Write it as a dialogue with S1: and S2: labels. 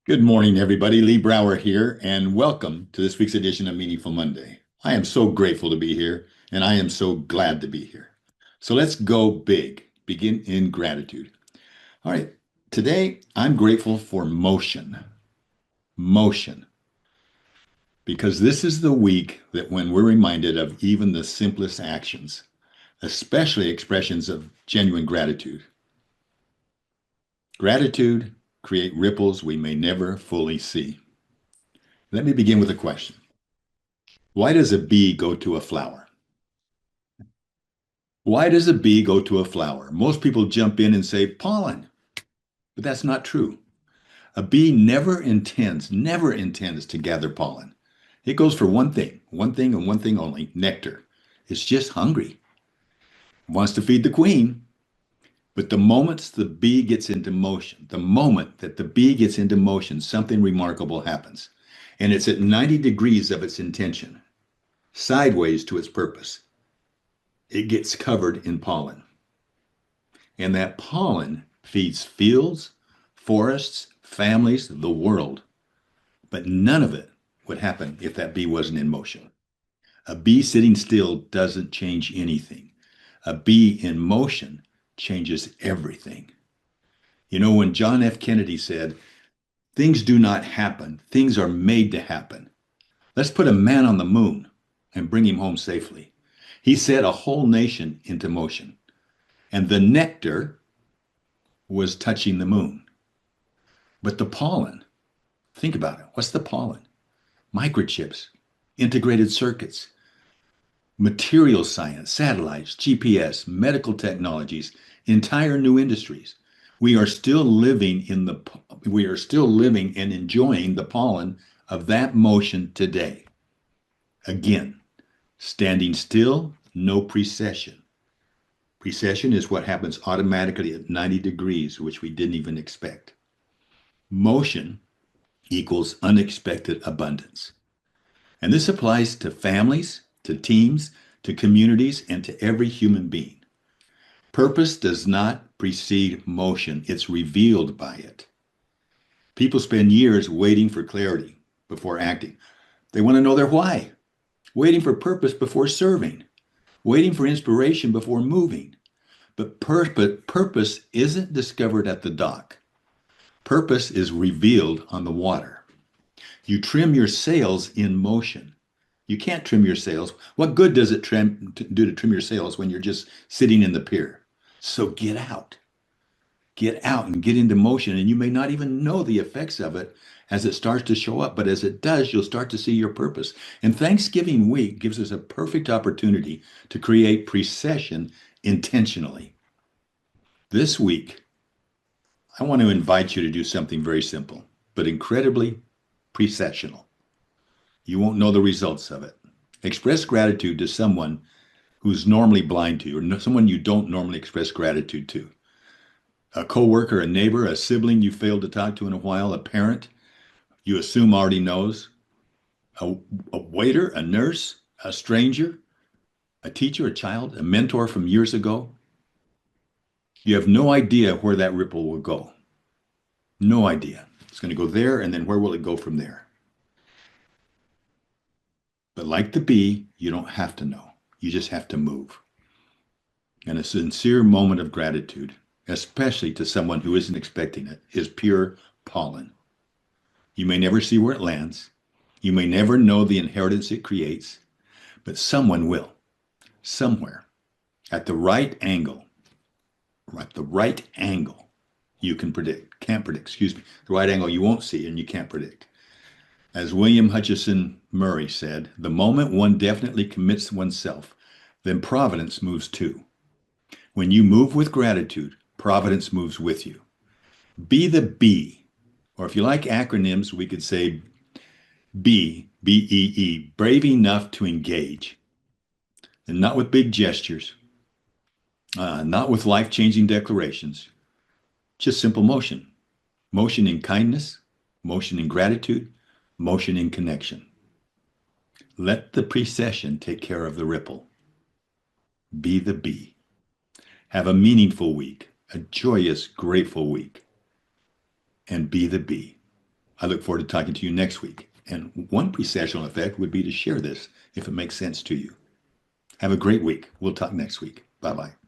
S1: Good morning, everybody. Lee Brower here, and welcome to this week's edition of Meaningful Monday. I am so grateful to be here, and I am so glad to be here. So let's go big. Begin in gratitude. All right. Today, I'm grateful for motion. Motion. Because this is the week that when we're reminded of even the simplest actions, especially expressions of genuine gratitude. Gratitude create ripples we may never fully see. Let me begin with a question. Why does a bee go to a flower? Why does a bee go to a flower? Most people jump in and say pollen, but that's not true. A bee never intends to gather pollen. It goes for one thing and one thing only, nectar. It's just hungry. It wants to feed the queen. But the moment the bee gets into motion, the moment that the bee gets into motion, something remarkable happens. And it's at 90 degrees of its intention, sideways to its purpose. It gets covered in pollen. And that pollen feeds fields, forests, families, the world. But none of it would happen if that bee wasn't in motion. A bee sitting still doesn't change anything. A bee in motion changes everything. You know, when John F. Kennedy said, things do not happen, things are made to happen. Let's put a man on the moon and bring him home safely. He set a whole nation into motion. And the nectar was touching the moon. But the pollen, think about it. What's the pollen? Microchips, integrated circuits, material science, satellites, GPS, medical technologies, entire new industries. We are still living and enjoying the pollen of that motion today. Again, standing still, no precession. Precession is what happens automatically at 90 degrees, which we didn't even expect. Motion equals unexpected abundance. And this applies to families, to teams, to communities, and to every human being. Purpose does not precede motion, it's revealed by it. People spend years waiting for clarity before acting. They want to know their why, waiting for purpose before serving, waiting for inspiration before moving. But purpose isn't discovered at the dock. Purpose is revealed on the water. You trim your sails in motion. You can't trim your sails. What good does it do to trim your sails when you're just sitting in the pier? So get out. Get out and get into motion. And you may not even know the effects of it as it starts to show up. But as it does, you'll start to see your purpose. And Thanksgiving week gives us a perfect opportunity to create precession intentionally. This week, I want to invite you to do something very simple, but incredibly precessional. You won't know the results of it. Express gratitude to someone who's normally blind to you, or someone you don't normally express gratitude to. A coworker, a neighbor, a sibling you failed to talk to in a while, a parent you assume already knows, a, a waiter, a nurse, a stranger, a teacher, a child, a mentor from years ago. You have no idea where that ripple will go. No idea. It's going to go there, and then where will it go from there? But like the bee, you don't have to know. You just have to move. And a sincere moment of gratitude, especially to someone who isn't expecting it, is pure pollen. You may never see where it lands. You may never know the inheritance it creates, but someone will, somewhere, at the right angle, you can't predict, excuse me, the right angle you won't see and you can't predict. As William Hutchison Murray said, the moment one definitely commits oneself, then providence moves too. When you move with gratitude, providence moves with you. Be the B, or if you like acronyms, we could say B.E.E, brave enough to engage. And not with big gestures, not with life-changing declarations, just simple motion. Motion in kindness, motion in gratitude, motion in connection. Let the precession take care of the ripple. Be the bee. Have a meaningful week, a joyous, grateful week, and be the bee. I look forward to talking to you next week. And one precessional effect would be to share this if it makes sense to you. Have a great week. We'll talk next week. Bye-bye.